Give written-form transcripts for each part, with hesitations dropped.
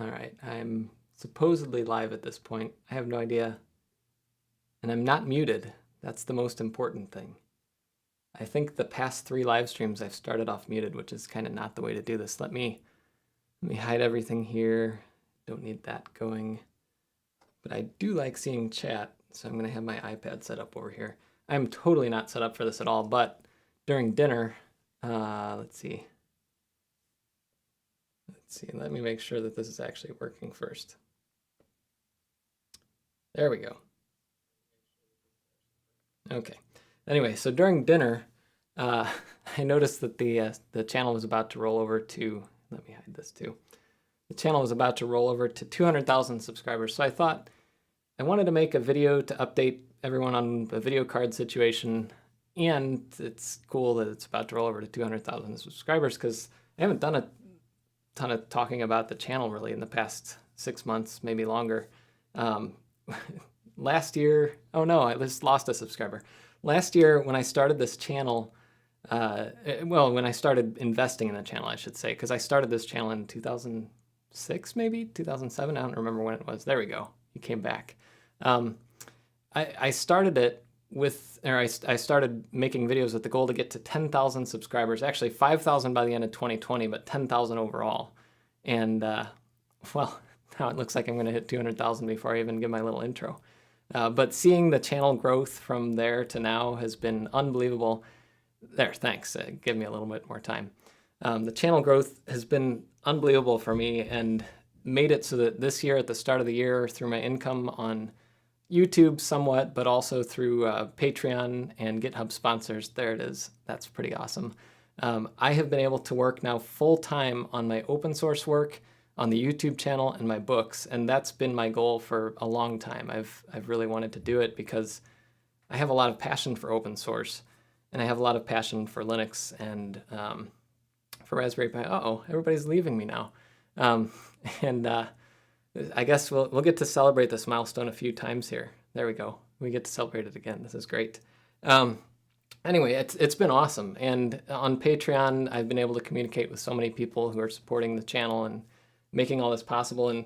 All right, I'm supposedly live at this point. I have no idea. And I'm not muted. That's the most important thing. I think the past 3 live streams I've started off muted, which is kind of not the way to do this. Let me hide everything here. Don't need that going. But I do like seeing chat, so I'm going to have my iPad set up over here. I'm totally not set up for this at all, but during dinner, let's see. Let me make sure that this is actually working first. There we go. Okay. Anyway, so during dinner, I noticed that the channel was about to roll over to, let me hide this too. The channel was about to roll over to 200,000 subscribers. So I thought I wanted to make a video to update everyone on the video card situation. And it's cool that it's about to roll over to 200,000 subscribers because I haven't done a ton of talking about the channel really in the past 6 months, maybe longer. Last year, oh no, I just lost a subscriber. Last year when I started this channel, well, when I started investing in the channel, I should say, because I started this channel in 2006, maybe 2007. I don't remember when it was. There we go. He came back. I started it with, or I started making videos with the goal to get to 10,000 subscribers, actually 5,000 by the end of 2020, but 10,000 overall. And well, now it looks like I'm going to hit 200,000 before I even give my little intro. But seeing the channel growth from there to now has been unbelievable. There, thanks. Give me a little bit more time. The channel growth has been unbelievable for me and made it so that this year, at the start of the year, through my income on YouTube somewhat, but also through Patreon and GitHub sponsors, there it is. That's pretty awesome. I have been able to work now full-time on my open source work, on the YouTube channel, and my books, and that's been my goal for a long time. I've really wanted to do it because I have a lot of passion for open source, and I have a lot of passion for Linux and for Raspberry Pi. Uh-oh, everybody's leaving me now. I guess we'll get to celebrate this milestone a few times here. There we go. We get to celebrate it again. This is great. Anyway, it's been awesome. And on Patreon, I've been able to communicate with so many people who are supporting the channel and making all this possible. And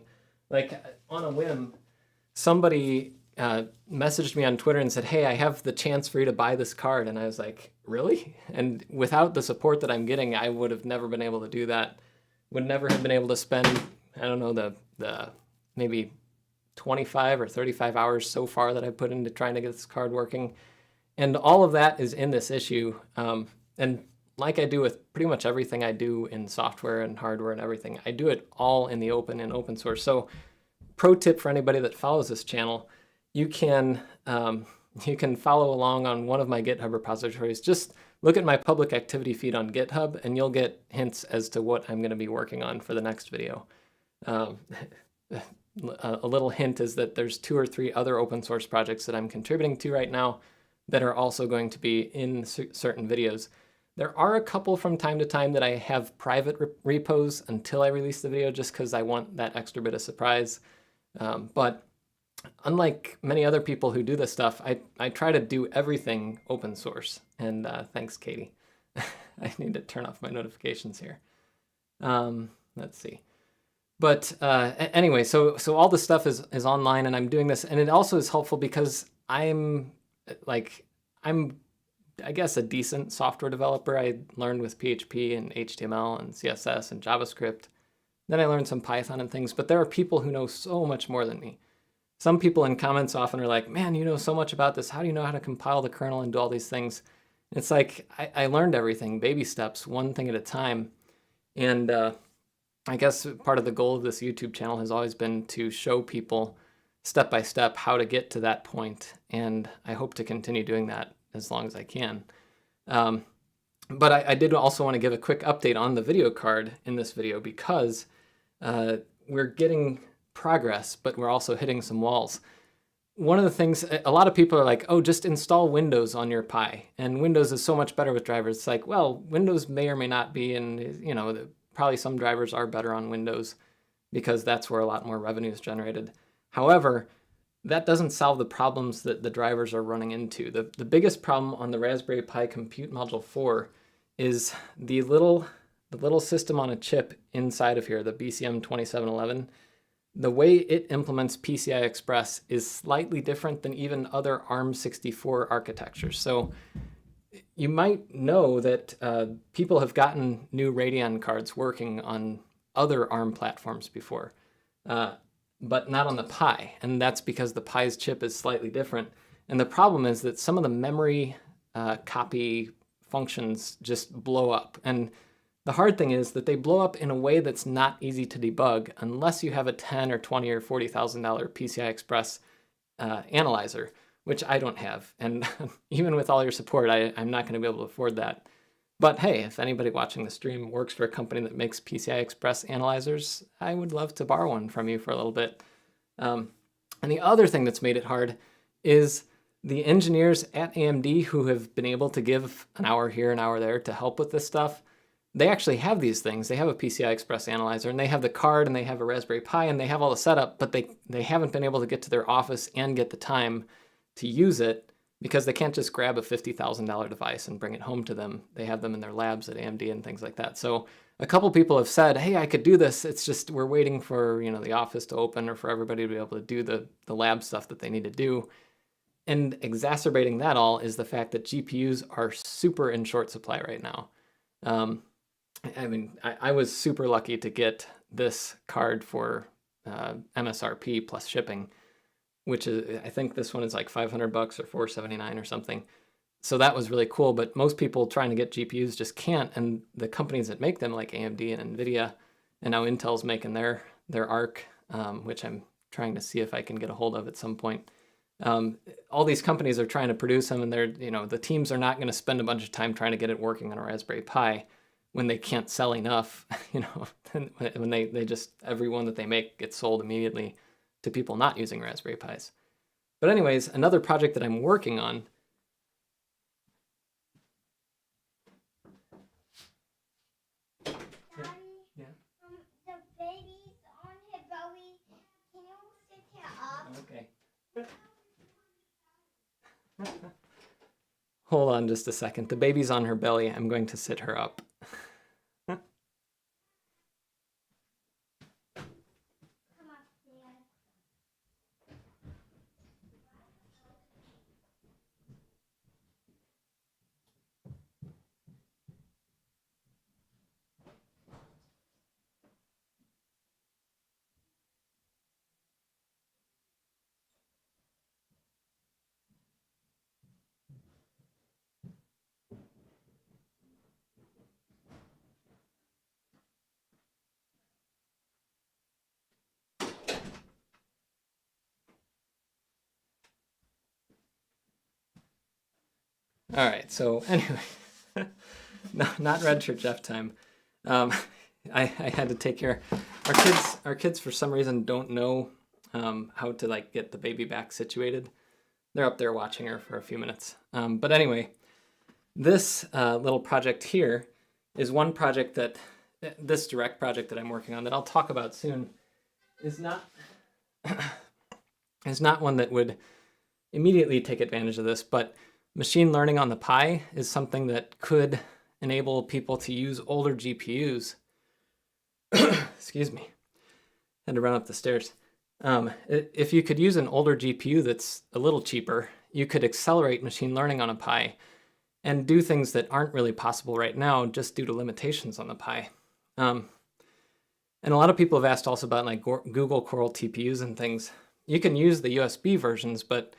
like on a whim, somebody messaged me on Twitter and said, hey, I have the chance for you to buy this card. And I was like, really? And without the support that I'm getting, I would have never been able to do that. Would never have been able to spend, I don't know, the maybe 25 or 35 hours so far that I've put into trying to get this card working. And all of that is in this issue. And like I do with pretty much everything I do in software and hardware and everything, I do it all in the open and open source. So pro tip for anybody that follows this channel, you can follow along on one of my GitHub repositories. Just look at my public activity feed on GitHub and you'll get hints as to what I'm going to be working on for the next video. A little hint is that there's 2 or 3 other open source projects that I'm contributing to right now that are also going to be in certain videos. There are a couple from time to time that I have private repos until I release the video just because I want that extra bit of surprise. But unlike many other people who do this stuff, I try to do everything open source. And thanks, Katie. I need to turn off my notifications here. Let's see. But anyway, so all the stuff is online and I'm doing this. And it also is helpful because I'm I guess a decent software developer. I learned with PHP and HTML and CSS and JavaScript. Then I learned some Python and things, but there are people who know so much more than me. Some people in comments often are like, man, you know so much about this. How do you know how to compile the kernel and do all these things? It's like, I learned everything, baby steps, one thing at a time. And I guess part of the goal of this YouTube channel has always been to show people step by step how to get to that point. And I hope to continue doing that as long as I can. But I did also want to give a quick update on the video card in this video because we're getting progress, but we're also hitting some walls. One of the things, a lot of people are like, oh, just install Windows on your Pi. And Windows is so much better with drivers. It's like, well, Windows may or may not be, and you know, probably some drivers are better on Windows because that's where a lot more revenue is generated. However, that doesn't solve the problems that the drivers are running into. The biggest problem on the Raspberry Pi Compute Module 4 is the little system on a chip inside of here, the BCM2711. the way it implements PCI Express is slightly different than even other ARM64 architectures. So you might know that people have gotten new Radeon cards working on other ARM platforms before, but not on the Pi. And that's because the Pi's chip is slightly different. And the problem is that some of the memory copy functions just blow up. And the hard thing is that they blow up in a way that's not easy to debug unless you have a $10 or $20 or $40,000 PCI Express analyzer, which I don't have. And even with all your support, I'm not going to be able to afford that. But hey, if anybody watching the stream works for a company that makes PCI Express analyzers, I would love to borrow one from you for a little bit. And the other thing that's made it hard is the engineers at AMD who have been able to give an hour here, an hour there to help with this stuff. They actually have these things. They have a PCI Express analyzer, and they have the card, and they have a Raspberry Pi, and they have all the setup, but they haven't been able to get to their office and get the time to use it because they can't just grab a $50,000 device and bring it home to them. They have them in their labs at AMD and things like that. So a couple people have said, hey, I could do this. It's just we're waiting for the office to open or for everybody to be able to do the lab stuff that they need to do. And exacerbating that all is the fact that GPUs are super in short supply right now. I mean, I was super lucky to get this card for MSRP plus shipping, which is, I think this one is like $500 or $479 or something. So that was really cool, but most people trying to get GPUs just can't, and the companies that make them like AMD and NVIDIA, and now Intel's making their ARC, which I'm trying to see if I can get a hold of at some point. All these companies are trying to produce them, and they're, the teams are not going to spend a bunch of time trying to get it working on a Raspberry Pi when they can't sell enough, when they just, every one that they make gets sold immediately to people not using Raspberry Pis. But anyways, another project that I'm working on. Daddy, yeah. The baby's on her belly. Can you sit her up? Okay. Hold on just a second. The baby's on her belly. I'm going to sit her up. All right, so anyway, not Red Shirt Jeff time. I had to take care. Our kids for some reason don't know how to get the baby back situated. They're up there watching her for a few minutes. But anyway, this little project here is one project that this direct project that I'm working on that I'll talk about soon is not one that would immediately take advantage of this, but machine learning on the Pi is something that could enable people to use older GPUs. Excuse me. Had to run up the stairs. If you could use an older GPU that's a little cheaper, you could accelerate machine learning on a Pi and do things that aren't really possible right now just due to limitations on the Pi. And a lot of people have asked also about Google Coral TPUs and things. You can use the USB versions, but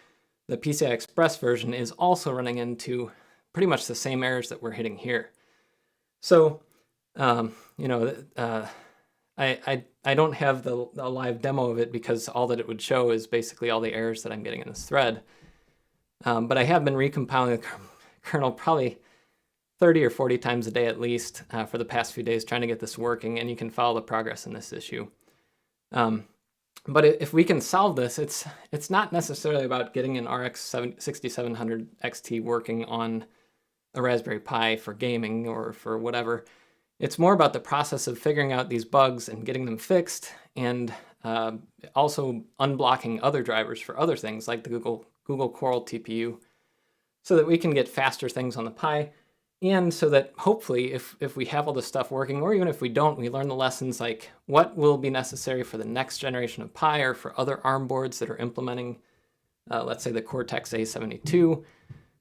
the PCI Express version is also running into pretty much the same errors that we're hitting here. So, I don't have the live demo of it because all that it would show is basically all the errors that I'm getting in this thread. But I have been recompiling the kernel probably 30 or 40 times a day at least for the past few days trying to get this working, and you can follow the progress in this issue. But if we can solve this, it's not necessarily about getting an RX 6700 XT working on a Raspberry Pi for gaming or for whatever. It's more about the process of figuring out these bugs and getting them fixed, and also unblocking other drivers for other things like the Google Coral TPU so that we can get faster things on the Pi And so that hopefully if we have all this stuff working, or even if we don't, we learn the lessons like what will be necessary for the next generation of Pi or for other ARM boards that are implementing, let's say the Cortex A72,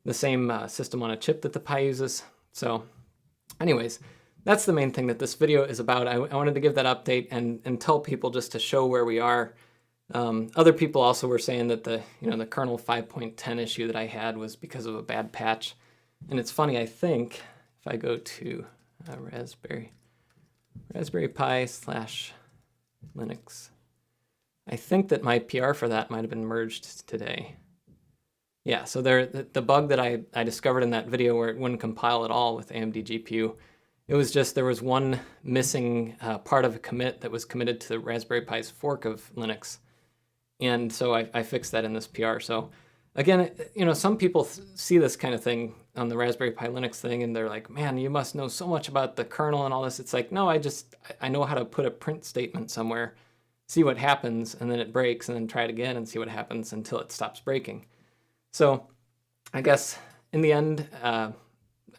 the same system on a chip that the Pi uses. So anyways, that's the main thing that this video is about. I wanted to give that update and tell people just to show where we are. Other people also were saying that the kernel 5.10 issue that I had was because of a bad patch. And it's funny, I think if I go to Raspberry Pi / Linux, I think that my PR for that might have been merged today. Yeah, so the bug that I discovered in that video where it wouldn't compile at all with AMD GPU, it was just there was one missing part of a commit that was committed to the Raspberry Pi's fork of Linux. And so I fixed that in this PR. So again, some people see this kind of thing on the Raspberry Pi Linux thing and they're like, man, you must know so much about the kernel and all this. It's like, no, I know how to put a print statement somewhere, see what happens, and then it breaks, and then try it again and see what happens until it stops breaking. So I guess in the end,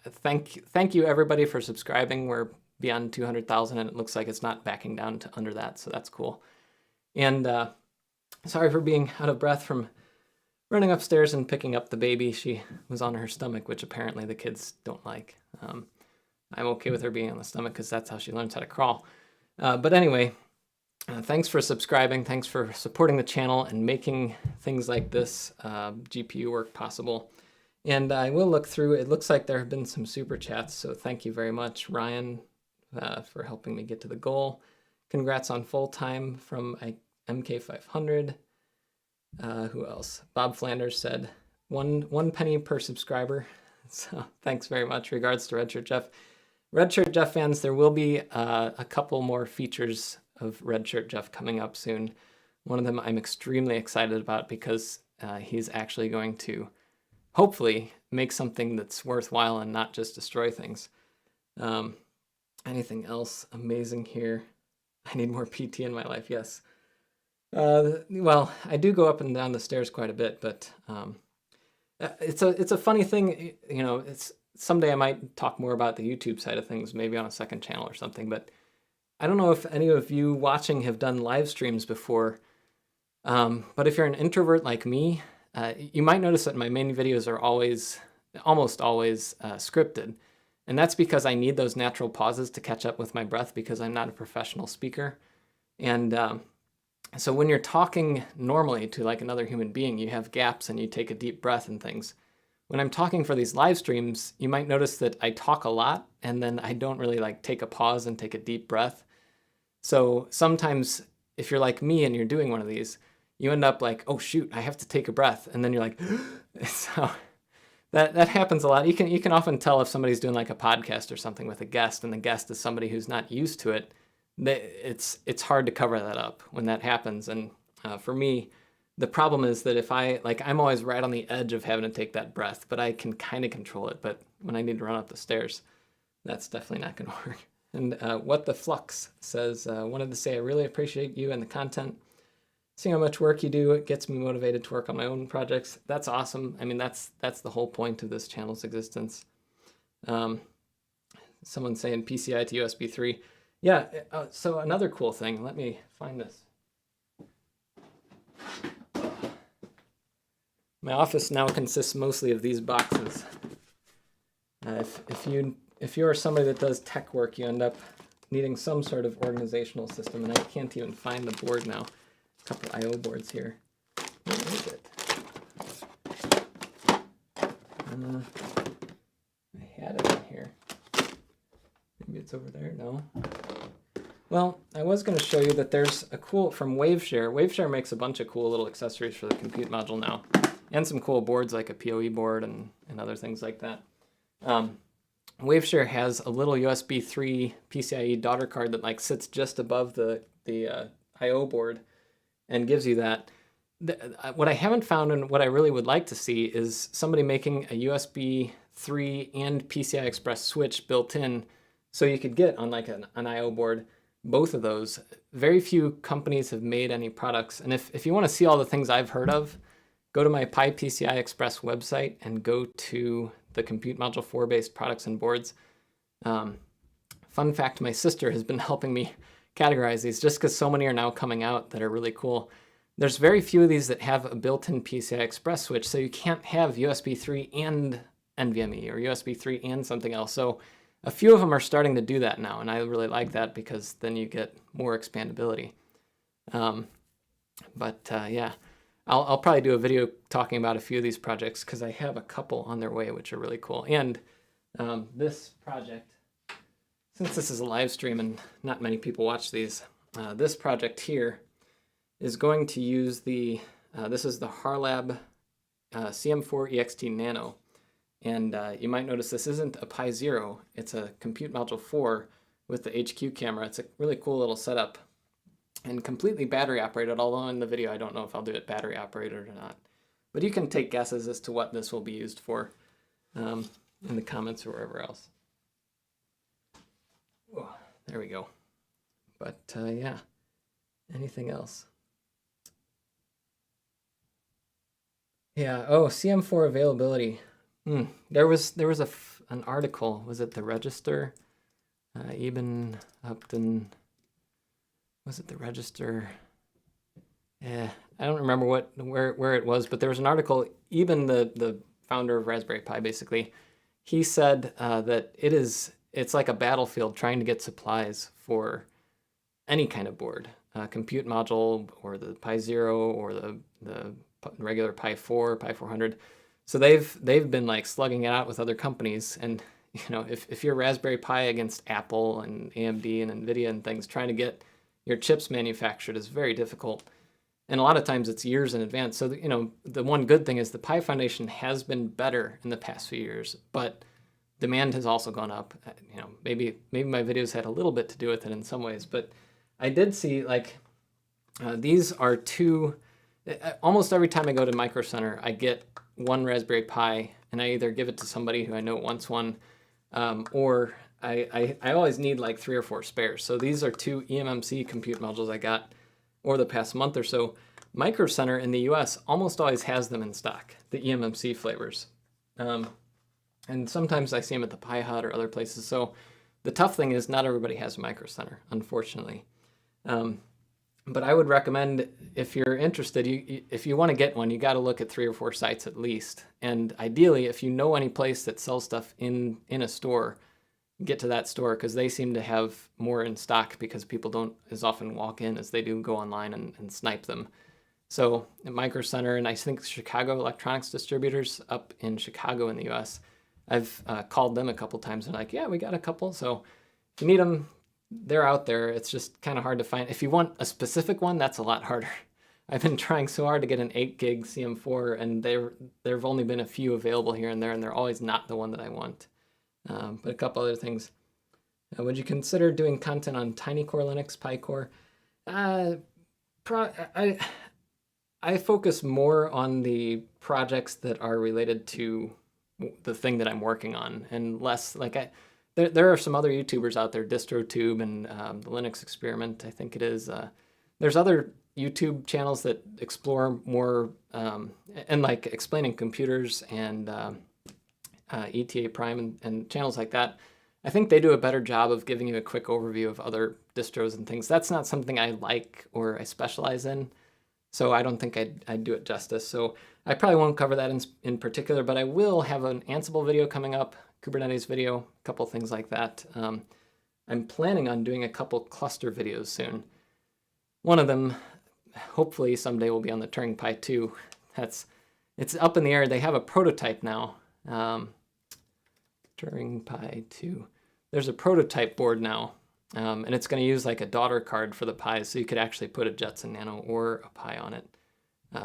thank you everybody for subscribing. We're beyond 200,000 and it looks like it's not backing down to under that, so that's cool. And sorry for being out of breath from running upstairs and picking up the baby. She was on her stomach, which apparently the kids don't like. I'm okay with her being on the stomach because that's how she learns how to crawl. But anyway, thanks for subscribing. Thanks for supporting the channel and making things like this GPU work possible. And I will look through. It looks like there have been some super chats, so thank you very much, Ryan, for helping me get to the goal. Congrats on full time from MK500. Who else? Bob Flanders said, one penny per subscriber. So thanks very much. Regards to Redshirt Jeff. Redshirt Jeff fans, there will be a couple more features of Redshirt Jeff coming up soon. One of them I'm extremely excited about because he's actually going to hopefully make something that's worthwhile and not just destroy things. Anything else amazing here? I need more PT in my life, yes. Well, I do go up and down the stairs quite a bit, but it's a funny thing, it's someday I might talk more about the YouTube side of things, maybe on a second channel or something, but I don't know if any of you watching have done live streams before, but if you're an introvert like me, you might notice that my main videos are almost always scripted, and that's because I need those natural pauses to catch up with my breath because I'm not a professional speaker, and so when you're talking normally to like another human being, you have gaps and you take a deep breath and things. When I'm talking for these live streams, you might notice that I talk a lot and then I don't really like take a pause and take a deep breath. So sometimes if you're like me and you're doing one of these, you end up like, oh shoot, I have to take a breath. And then you're like, so that happens a lot. You can often tell if somebody's doing like a podcast or something with a guest and the guest is somebody who's not used to it. It's hard to cover that up when that happens. And for me, the problem is that if I'm always right on the edge of having to take that breath, but I can kind of control it. But when I need to run up the stairs, that's definitely not going to work. And What the Flux says, wanted to say I really appreciate you and the content. Seeing how much work you do, it gets me motivated to work on my own projects. That's awesome. I mean, that's the whole point of this channel's existence. Someone saying PCI to USB 3. Yeah, so another cool thing, let me find this. My office now consists mostly of these boxes. If you are somebody that does tech work, you end up needing some sort of organizational system, and I can't even find the board now. A couple I/O boards here. Where is it? I had it in here. Maybe it's over there. No. Well, I was going to show you that there's a cool from Waveshare. Waveshare makes a bunch of cool little accessories for the compute module now, and some cool boards like a PoE board and other things like that. Waveshare has a little USB 3 PCIe daughter card that like sits just above the I/O board and gives you that. What I haven't found and what I really would like to see is somebody making a USB 3 and PCI Express switch built in, so you could get on like an I/O board both of those. Very few companies have made any products, and if you want to see all the things I've heard of, go to my Pi PCI Express website and go to the Compute Module 4 based products and boards. Fun fact, my sister has been helping me categorize these just because so many are now coming out that are really cool. There's very few of these that have a built-in PCI Express switch, so you can't have USB 3 and NVMe or USB 3 and something else. So a few of them are starting to do that now, and I really like that because then you get more expandability. Yeah, I'll probably do a video talking about a few of these projects because I have a couple on their way which are really cool. And this project, since this is a live stream and not many people watch these, this project here is going to use the, this is the Harlab CM4 EXT Nano. And you might notice this isn't a Pi Zero, it's a Compute Module 4 with the HQ camera. It's a really cool little setup and completely battery operated, although in the video I don't know if I'll do it battery operated or not. But you can take guesses as to what this will be used for in the comments or wherever else. Whoa, there we go. But yeah, anything else? Yeah, oh, CM4 availability. There was an article, was it the Register? Eben Upton, was it the Register? Yeah, I don't remember where it was, but there was an article, even the founder of Raspberry Pi basically, he said that it's like a battlefield trying to get supplies for any kind of board, compute module or the Pi Zero or the regular Pi 4, Pi 400. So they've been like slugging it out with other companies, and you know, if you're Raspberry Pi against Apple and AMD and Nvidia and things, trying to get your chips manufactured is very difficult. And a lot of times it's years in advance. So you know, the one good thing is the Pi Foundation has been better in the past few years, but demand has also gone up. You know, maybe my videos had a little bit to do with it in some ways, but I did see like these are two. Almost every time I go to Micro Center, I get one Raspberry Pi, and I either give it to somebody who I know wants one, or I always need like 3 or 4 spares. So these are 2 eMMC compute modules I got over the past month or so. Micro Center in the US almost always has them in stock, the eMMC flavors. And sometimes I see them at the Pi Hut or other places. So the tough thing is not everybody has a Micro Center, unfortunately. But I would recommend, if you're interested, if you want to get one, you got to look at 3 or 4 sites at least. And ideally, if you know any place that sells stuff in a store, get to that store because they seem to have more in stock because people don't as often walk in as they do go online and snipe them. So at Micro Center, and I think Chicago Electronics Distributors up in Chicago in the US, I've called them a couple times and like, yeah, we got a couple. So if you need them, they're out there. It's just kind of hard to find. If you want a specific one, that's a lot harder. I've been trying so hard to get an 8 gig CM4, and there have only been a few available here and there, and they're always not the one that I want. But a couple other things. Would you consider doing content on TinyCore Linux, PiCore? I focus more on the projects that are related to the thing that I'm working on, and less like there are some other YouTubers out there, DistroTube and the Linux Experiment, I think it is. There's other YouTube channels that explore more and like explaining computers and ETA Prime and channels like that. I think they do a better job of giving you a quick overview of other distros and things. That's not something I like or I specialize in, so I don't think I'd do it justice. So I probably won't cover that in particular, but I will have an Ansible video coming up, Kubernetes video, a couple things like that. I'm planning on doing a couple cluster videos soon. One of them, hopefully someday, will be on the Turing Pi 2. It's up in the air. They have a prototype now. Turing Pi 2. There's a prototype board now, and it's going to use like a daughter card for the Pi, so you could actually put a Jetson Nano or a Pi on it.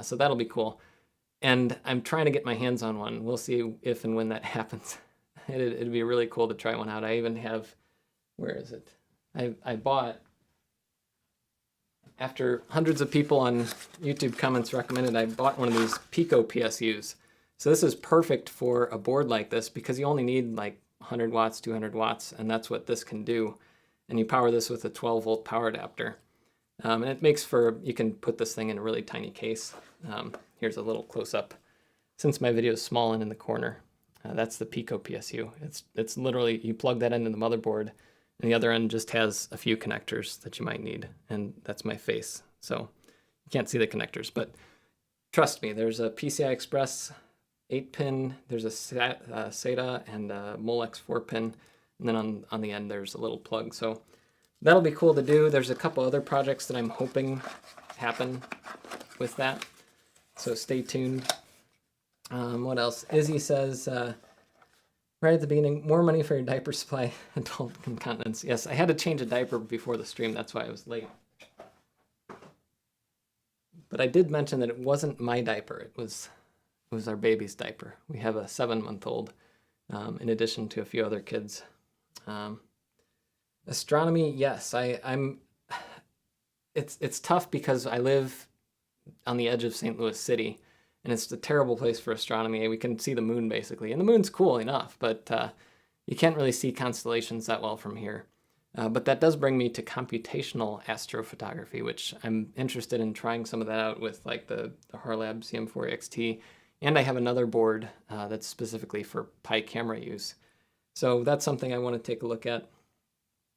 So that'll be cool. And I'm trying to get my hands on one. We'll see if and when that happens. It'd be really cool to try one out. I even have, where is it? I bought, after hundreds of people on YouTube comments recommended, I bought one of these Pico PSUs. So this is perfect for a board like this because you only need like 100 watts, 200 watts, and that's what this can do. And you power this with a 12-volt power adapter. And it makes for, you can put this thing in a really tiny case. Here's a little close-up, since my video is small and in the corner. That's the Pico PSU. It's literally, you plug that into the motherboard, and the other end just has a few connectors that you might need, and that's my face. So you can't see the connectors, but trust me, there's a PCI Express 8-pin, there's a SATA, and a Molex 4-pin, and then on the end there's a little plug. So that'll be cool to do. There's a couple other projects that I'm hoping happen with that, so stay tuned. What else? Izzy says, right at the beginning, more money for your diaper supply, adult incontinence. Yes, I had to change a diaper before the stream, that's why I was late. But I did mention that it wasn't my diaper, it was our baby's diaper. We have a 7-month-old, in addition to a few other kids. Astronomy, yes, it's tough because I live on the edge of St. Louis City, and it's a terrible place for astronomy. We can see the moon basically, and the moon's cool enough, but you can't really see constellations that well from here. But that does bring me to computational astrophotography, which I'm interested in trying some of that out with, like the Harlab CM4XT, and I have another board that's specifically for Pi camera use. So that's something I want to take a look at.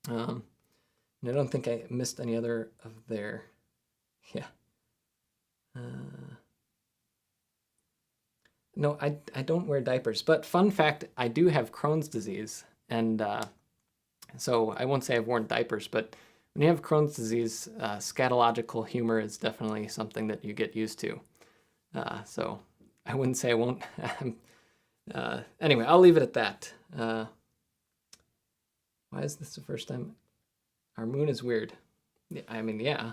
And I don't think I missed any other of their, yeah. No, I don't wear diapers, but fun fact, I do have Crohn's disease, and so I won't say I've worn diapers, but when you have Crohn's disease, scatological humor is definitely something that you get used to. So I wouldn't say I won't. Anyway, I'll leave it at that. Why is this the first time? Our moon is weird. I mean, yeah.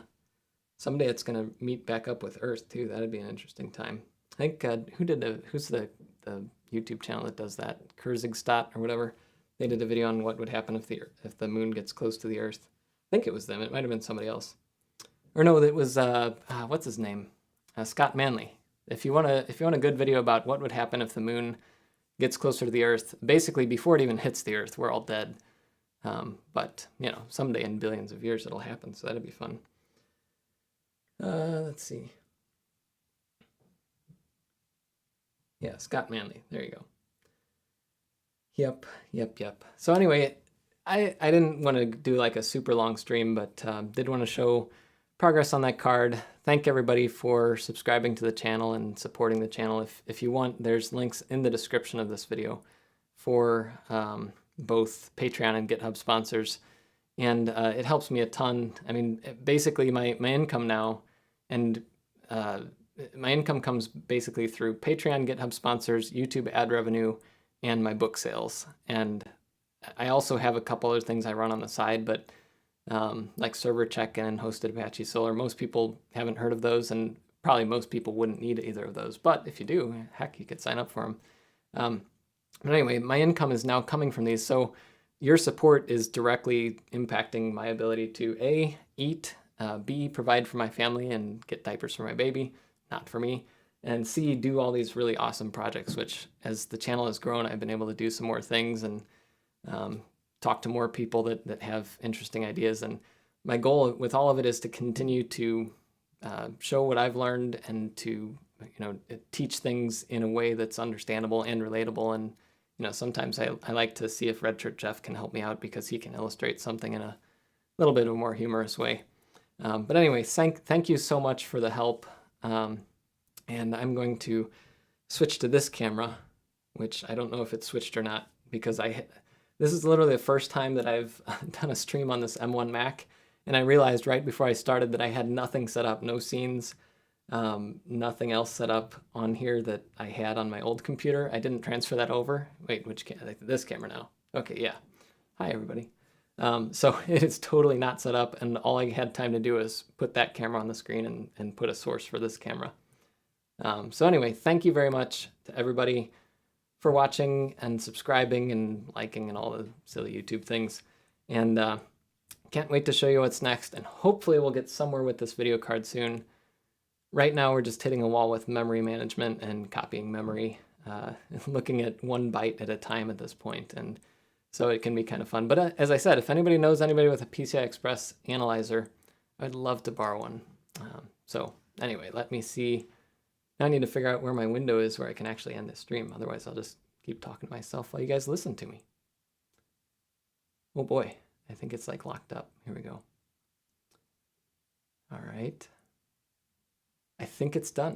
Someday it's going to meet back up with Earth, too. That'd be an interesting time. I think, who's the YouTube channel that does that? Kurzgesagt or whatever. They did a video on what would happen if the moon gets close to the Earth. I think it was them. It might have been somebody else. Or no, it was, what's his name? Scott Manley. If you want a good video about what would happen if the moon gets closer to the Earth, basically before it even hits the Earth, we're all dead. But, you know, someday in billions of years it'll happen, so that'd be fun. Let's see. Yeah, Scott Manley. There you go. Yep. So anyway, I didn't want to do like a super long stream, but did want to show progress on that card. Thank everybody for subscribing to the channel and supporting the channel. If you want, there's links in the description of this video for both Patreon and GitHub sponsors, and it helps me a ton. I mean, basically my income now, and my income comes basically through Patreon, GitHub sponsors, YouTube ad revenue, and my book sales. And I also have a couple other things I run on the side, but like server check-in and hosted Apache Solar. Most people haven't heard of those, and probably most people wouldn't need either of those. But if you do, heck, you could sign up for them. But anyway, my income is now coming from these. So your support is directly impacting my ability to A, eat, B, provide for my family and get diapers for my baby, not for me, and C, do all these really awesome projects, which as the channel has grown, I've been able to do some more things and talk to more people that have interesting ideas. And my goal with all of it is to continue to show what I've learned and to, teach things in a way that's understandable and relatable. And, sometimes I like to see if Red Shirt Jeff can help me out because he can illustrate something in a little bit of a more humorous way. But anyway, thank you so much for the help. And I'm going to switch to this camera, which I don't know if it's switched or not, because this is literally the first time that I've done a stream on this M1 Mac, and I realized right before I started that I had nothing set up, no scenes, nothing else set up on here that I had on my old computer. I didn't transfer that over. Wait, this camera now. Okay, yeah. Hi, everybody. So it is totally not set up, and all I had time to do is put that camera on the screen and put a source for this camera. So anyway, thank you very much to everybody for watching and subscribing and liking and all the silly YouTube things. And can't wait to show you what's next, and hopefully we'll get somewhere with this video card soon. Right now we're just hitting a wall with memory management and copying memory, looking at 1 byte at a time at this point, and so it can be kind of fun. But as I said, if anybody knows anybody with a PCI Express analyzer, I'd love to borrow one. So anyway, let me see. Now I need to figure out where my window is where I can actually end this stream. Otherwise, I'll just keep talking to myself while you guys listen to me. Oh boy, I think it's like locked up. Here we go. All right. I think it's done.